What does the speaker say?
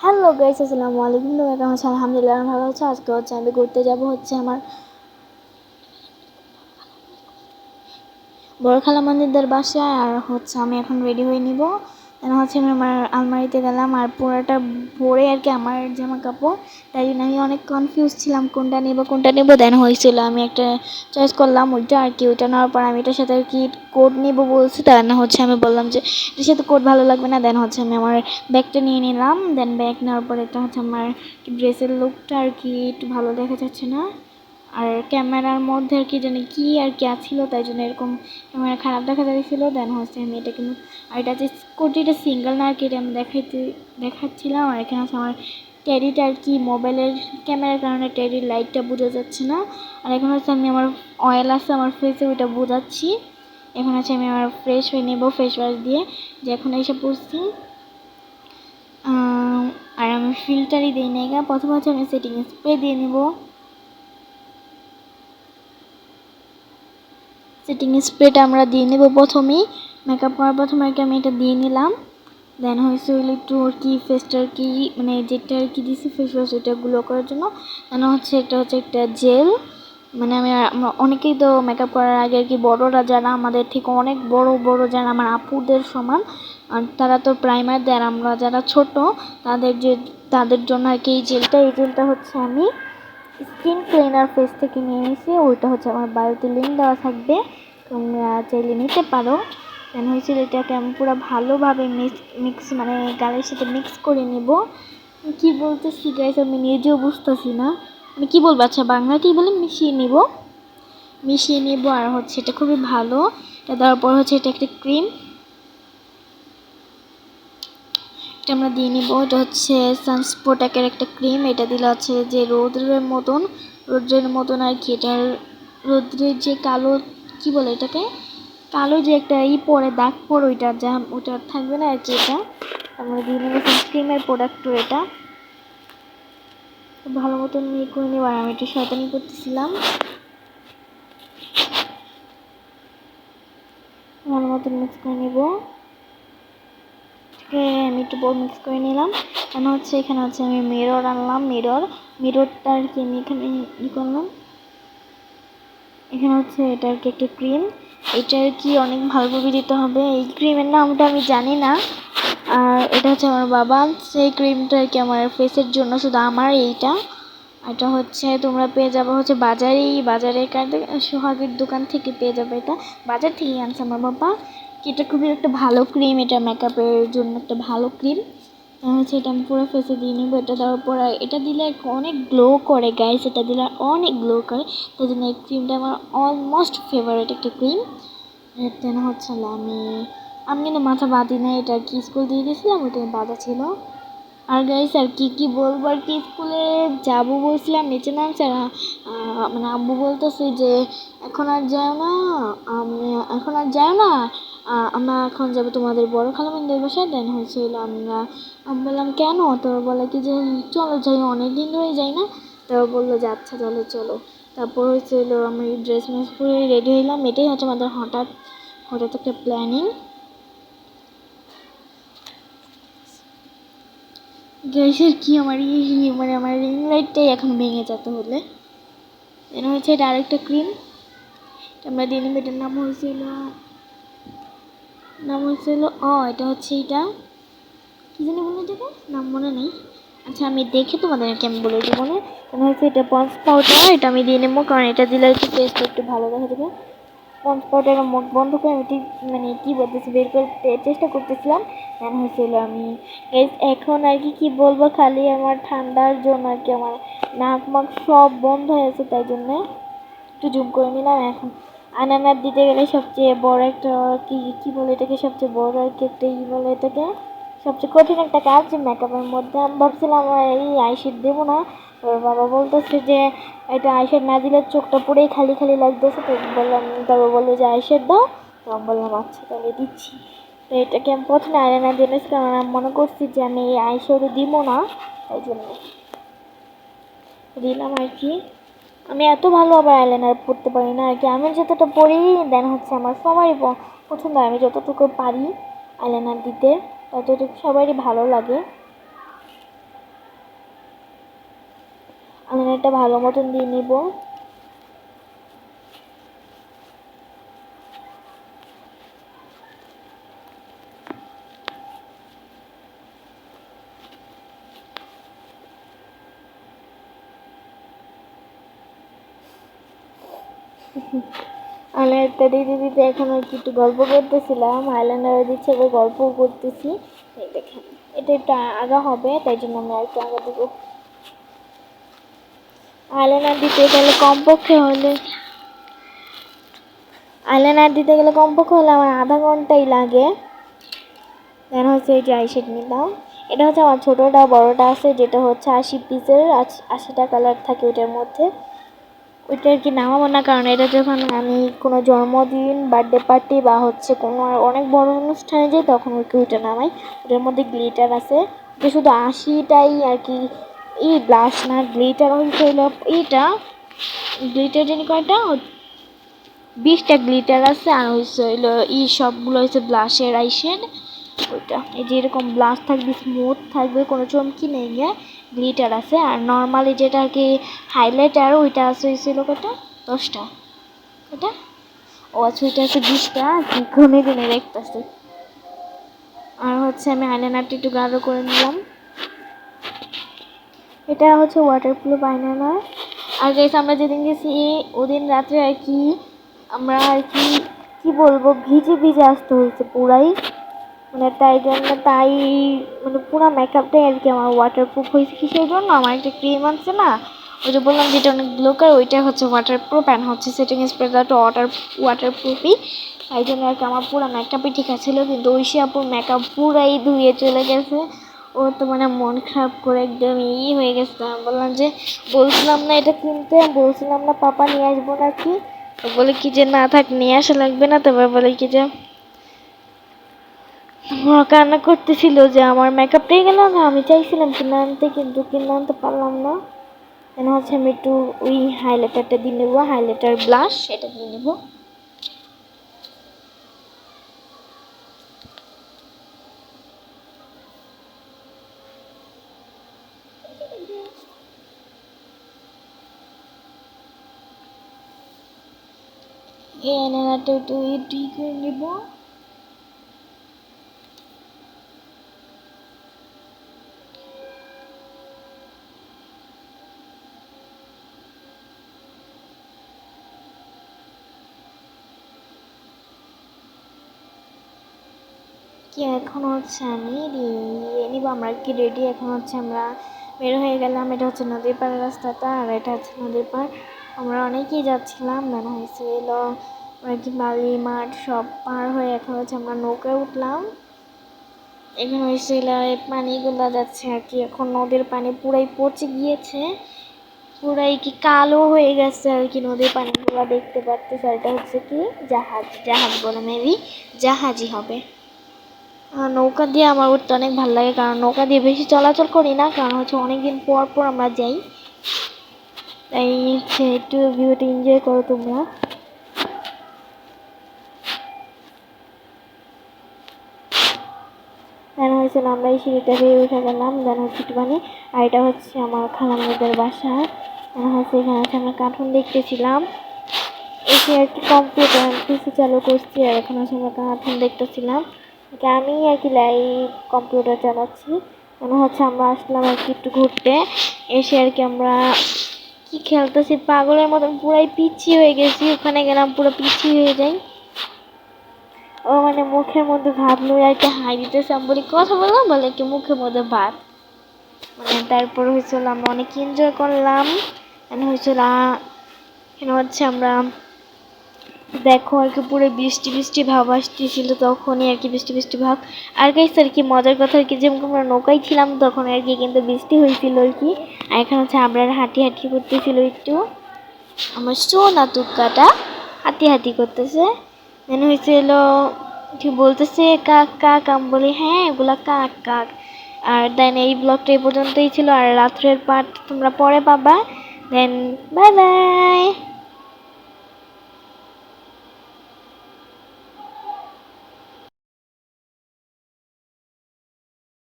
Hello guys, আসসালামু আলাইকুম। তোমরা কেমন আছো? আলহামদুলিল্লাহ আমি ভালো আছি। আজকে আমি ঘুরতে যাব আমার বড় খালামণিদের বাসায়। আর আমি এখন রেডি হয়ে নিব। আমি আমার আলমারিতে গেলাম আর পুরোটা ভরে আমার জামা কাপড়। তাই জন্য আমি অনেক কনফিউজ ছিলাম কোনটা নেব দেন হয়েছিল আমি একটা চয়েস করলাম ওইটা ওইটা নেওয়ার পর আমি এটার সাথে কোট নেব বলছি। তার আমি বললাম যে এটার সাথে কোট ভালো লাগবে না। দেন আমি আমার ব্যাগটা নিয়ে নিলাম। দেন ব্যাগ নেওয়ার পর এটা আমার ড্রেসের লুকটা একটু ভালো দেখা যাচ্ছে না। আর ক্যামেরার মধ্যে জানি কি আছিল, তাই জন্য এরকম ক্যামেরা খারাপ দেখা যাচ্ছিল। দেন আমি এটা কিন্তু আর এটা যে স্কুটিটা সিঙ্গেল না এটা আমি দেখাচ্ছিলাম। আর এখানে আমার টেডিটা মোবাইলের ক্যামেরার কারণে টেডির লাইটটা বোঝা যাচ্ছে না। আর এখন আমি আমার অয়েল আছে আমার ফেসে, ওইটা বোঝাচ্ছি। এখন আমি আমার ফ্রেশ হয়ে নেব ফেস ওয়াশ দিয়ে, যে এখন এসে পড়ছি। আর আমি ফিল্টারই দিই নাই গা। প্রথমে আমি সেটিং স্প্রে দিয়ে নেব। সেটিং স্প্রেটা আমরা দিয়ে নেব প্রথমেই। মেকআপ করার প্রথমে আমি এটা দিয়ে নিলাম। দেন একটু ফেসটার মানে যেটা দিয়েছি ফেস ওয়াশ, ওইটা গ্লো করার জন্য। দেন এটা একটা জেল। মানে আমরা অনেকেই তো মেকআপ করার আগে বড়রা যারা আমাদের থেকে অনেক বড় বড় যারা আমার আপুদের সমান, আর তারা তো প্রাইমার দেয়। আর আমরা যারা ছোট তাদের জন্য এই জেলটা আমি স্কিন ক্লিনার ফেস থেকে নিয়ে নিয়েছি। ওইটা আমার বায়োতে লিঙ্ক দেওয়া থাকবে, তোমরা চাইলে নিতে পারো। দেন এটাকে আমি পুরো ভালোভাবে মিক্স মানে গালের সাথে মিক্স করে নেব। কি বলতেছি গাইস আমি নিজেও বুঝতেছি না আমি কি বলবো। আচ্ছা বাংলাতেই বলে মিশিয়ে নিব। আর এটা খুবই ভালো। এটা দেওয়ার পর এটা একটা ক্রিম, এটা আমরা দিয়ে নিব। এটা সানস্পোটেকের একটা ক্রিম। এটা দিলে যে রোদ্রের মতন এটার রোদ্রের যে কালো কি বলে এটাকে, কালো যে একটা পরে দাগ পরে ওইটা থাকবে না এটা আমরা দিয়ে নেব। সানস্ক্রিনের প্রোডাক্ট এটা ভালো মতন নিয়ে করে নেব। আর আমি একটু শয়তানি করতেছিলাম। ভালো মতন মিক্স করে নেব। আমি একটু মিক্স করে নিলাম। এখানে আমি মিরর আনলাম। মিররটা আমি এখানে করলাম। এখানে এটা একটা ক্রিম। এটা অনেক ভালোভাবে দিতে হবে। এই ক্রিমের নামটা আমি জানি না। আর এটা আমার বাবা সেই ক্রিমটা আমার ফেসের জন্য, শুধু আমার এটা তোমরা পেয়ে যাবে বাজারে সোহাগের দোকান থেকে পেয়ে যাবে। এটা বাজার থেকে আনছে আমার বাবা। এটা খুবই একটা ভালো ক্রিম, এটা মেকআপের জন্য একটা ভালো ক্রিম। এটা আমি পুরো ফেসে দিয়ে নেবো। এটা দেওয়ার পর এটা দিলে অনেক গ্লো করে গাইস, এটা দিলে অনেক গ্লো করে। তাই জন্য এই ক্রিমটা আমার অলমোস্ট ফেভারিট একটা ক্রিম। দেন আমি কিন্তু মাথা বাঁধি না, এটা স্কুল দিয়ে দিয়েছিলাম, ওটা বাঁধা ছিল। আর গাইস আর কি বলবো, আর স্কুলে যাবো বলছিলাম, নিচে নামছে। মানে আব্বু বলতেছে যে এখন আর যাও না, আমরা এখন যাবো তোমাদের বড় খালামণিদের বাসায়। দেন আমি বললাম কেন? তো বলে যে চলো যাই, অনেকদিন ধরে যাই না। তো বললো যে আচ্ছা তাহলে চলো। তারপর আমি ড্রেস পরে রেডি হইলাম। এটাই আমাদের হঠাৎ একটা প্ল্যানিং। গ্যাসের আমার রিং লাইটটাই এখন ভেঙে যেতে হলে। এটা আরেকটা ক্রিম আমরা দিয়ে নিব। এটার নাম হয়েছিল এটা এটা কি জানি বলে এটাকে নাম মনে নেই। আচ্ছা আমি দেখে তোমাদেরকে আমি বলে দেবো না। এটা পন্স পাউডার, এটা আমি দিয়ে নেবো, কারণ এটা দিলে ফেসটা একটু ভালো দেখা যাবে। পন্স পাউডার মুখ বন্ধ করে আমি মানে কি বলতেছি বের করতে চেষ্টা করতেছিলাম। আমি এখন কি বলবো, খালি আমার ঠান্ডার জন্য আমার নাক মাক সব বন্ধ হয়েছে, তাই জন্য একটু জুম করে নিলাম। এখন আনানার দিতে গেলে সবচেয়ে বড় একটা কি বলে এটাকে, সবচেয়ে বড় একটা বলে এটাকে, সবচেয়ে কঠিন একটা কাজ মেকআপের মধ্যে। আমি ভাবছিলাম এই আইশ্যাড দেবো না, ওর বাবা বলতেছে যে এটা আইশ্যাড না দিলে চোখটা পুরোই খালি খালি লাগতেছে। তো বললাম, তারপর বললো যে আইশ্যাড দাও। তো আমি বললাম আচ্ছা তাহলে দিচ্ছি। তো এটাকে আমি প্রথমে আইলাইনার দিয়ে নিয়েছি, কারণ আমি মনে করছি যে আমি এই আইশ্যাডো দিব না, তাই জন্য দিলাম আমি এত ভালো আবার আইলাইনার পরতে পারি না আমি যতটা পরি। দেন আমার সবারই পছন্দ, আমি যতটুকু পারি আইলাইনার দিতে ততটুকু সবারই ভালো লাগে। আইলাইনারটা ভালো মতন দিয়ে নিব। আইলাইনারটা দিতে দিতে এখন আর কি একটু গল্প করতেছিলাম, আইলাইনার দিচ্ছে এবার গল্পও করতেছি। এই দেখেন এটা একটু আগা হবে, তাই জন্য আমি একটু আগা দেবো। আইলাইনার দিতে গেলে আমার আধা ঘন্টাই লাগে। দেন হচ্ছে এই যে আইশেড নিলাম। এটা হচ্ছে আমার ছোটোটা বড়টা আছে, যেটা হচ্ছে 80 পিসের, 80টা কালার থাকে ওইটার মধ্যে। ওইটা আর কি নামাবো না, কারণ এটা যখন আমি কোনো জন্মদিন, বার্থডে পার্টি বা হচ্ছে কোনো অনেক বড় অনুষ্ঠানে যাই তখন ওইটা নামাই। ওটার মধ্যে গ্লিটার আছে, ওটা শুধু 80টাই আর কি। এই ব্লাশ না, গ্লিটার হচ্ছে এইটা গ্লিটার জানি কয়টা, 20টা গ্লিটার আছে। আর হচ্ছে হইলো সবগুলো হচ্ছে ব্লাশের আইশেড। ওইটা এই যে এরকম ব্লাশ থাকবে, স্মুথ থাকবে, কোনো চমকি নেই গিয়ে গ্লিটার আছে। আর নর্মালি যেটা আর কি হাইলাইটার, ওইটা আছে হয়েছিল কটা, 10টা। ওটা ও আচ্ছা, ওইটা আছে 20টা, কি কমে দিনে দেখতেছে। আর হচ্ছে আমি আইলাইনারটা একটু গাঢ় করে নিলাম। এটা হচ্ছে ওয়াটারপ্রুফ আইলাইনার। আর গাইস আমরা যেদিন গেছি ওদিন রাত্রে আর কি আমরা আর কি কি বলবো, ভিজে ভিজে আসতে হয়েছে পুরাই, মানে তাই মানে পুরো মেকআপটাই আর কি আমার ওয়াটারপ্রুফ হয়েছে। কিসের জন্য, আমার একটা ক্রিম আছে না, ওই যে বললাম যেটা অনেক গ্লো করে, ওইটা হচ্ছে ওয়াটারপ্রুফ অ্যান্ড হচ্ছে সেটিং স্প্রেটা তো ওয়াটারপ্রুফই। তাই জন্য আর কি আমার পুরো মেকআপই ঠিক আছে, কিন্তু ঐশী আপুর মেকআপ পুরাই ধুয়ে চলে গেছে। ও তো মানে মন খারাপ করে একদম হয়ে গেছে। আমি বললাম যে বলছিলাম না এটা কিনতে, বলছিলাম না পাপা নিয়ে আসবো নাকি, বলে কি যে না থাক নিয়ে আসা লাগবে না। তবে বলে কি যে কান্না করতেছিল যে আমার মেকআপটাই গেল না, আমি চাইছিলাম কিনে আনতে কিন্তু কিনে আনতে পারলাম না। কেন হচ্ছে আমি একটু ওই হাইলাইটারটা দিয়ে নেবো, হাইলাইটার ব্লাশ এটা দিয়ে নেবো। এই আইলাইনারটা একটু করে নেবো। কি এখন হচ্ছে আমি নিব, আমরা কি রেডি, এখন হচ্ছে আমরা বের হয়ে গেলাম। এটা হচ্ছে নদীর পাড়ের রাস্তাটা, আর এটা হচ্ছে নদীর পাড়। আমরা অনেকেই যাচ্ছিলাম, মনে হয়েছে এলো আর কি বালি মাঠ সব পার হয়ে এখন হচ্ছে আমরা নৌকায় উঠলাম। এখানে হয়েছিল এই পানিগুলো যাচ্ছে আর কি, এখন নদীর পানি পুরাই পচে গিয়েছে, পুরাই কি কালো হয়ে গেছে আর কি নদীর পানিগুলো দেখতে পারতেছে। এটা হচ্ছে কি জাহাজ বলে, মেবি জাহাজই হবে। নৌকা দিয়ে আমার উঠতে অনেক ভালো লাগে, কারণ নৌকা দিয়ে বেশি চলাচল করি না, কারণ হচ্ছে অনেকদিন পর পর আমরা যাই, তাই হচ্ছে একটু ভিউটা এনজয় করো তোমরা। দেন হয়েছিল আমরা এই সিঁড়িটা দিয়ে উঠে গেলাম, দেন হচ্ছে একটুখানি। আর এটা হচ্ছে আমার খালামুদের বাসা। হচ্ছে এখানে হচ্ছে আমরা কার্টুন দেখতেছিলাম, এসে আর কি কম্পিউটার পিসি চালু করছি, আর এখন হচ্ছে আমরা কার্টুন দেখতেছিলাম। আমি আর কি লাইভ কম্পিউটার চালাচ্ছি। মনে হচ্ছে আমরা আসলাম আর কি একটু ঘুরতে, এসে আর কি আমরা কি খেলতেছি পাগলের মতন, পুরাই পিচ্ছি হয়ে গেছি। ওখানে গেলাম পুরো পিচ্ছি হয়ে যাই। ও মানে মুখের মধ্যে ভাত লই আর কি হাই দিতেছে, আমি বলি কথা বললাম, বলে কি মুখের মধ্যে ভাত। মানে তারপর হয়েছিল আমরা অনেক এনজয় করলাম। হয়েছিল হচ্ছে আমরা দেখো আর কি পুরো বৃষ্টি বৃষ্টি ভাব আসতেছিল, তখনই আর কি বৃষ্টি বৃষ্টি ভাব। আর গাইস আর কি মজার কথা আর কি, যেমন আমরা নৌকায় ছিলাম তখন আর কি কিন্তু বৃষ্টি হয়েছিল আর কি। আর এখন হচ্ছে আমরা হাঁটি হাঁটি করতেছিল একটু, আমার সোনা তুক্কাটা হাঁটি হাঁটি করতেছে। মনে হয়েছিল ঠিক বলতেছে কাক কাক, আমি বলি হ্যাঁ এগুলা কাক কাক। আর দেন এই ব্লগটা এই পর্যন্তই ছিল, আর রাত্রের পার্ট তোমরা পরে পাবা। দেন বাই বাই।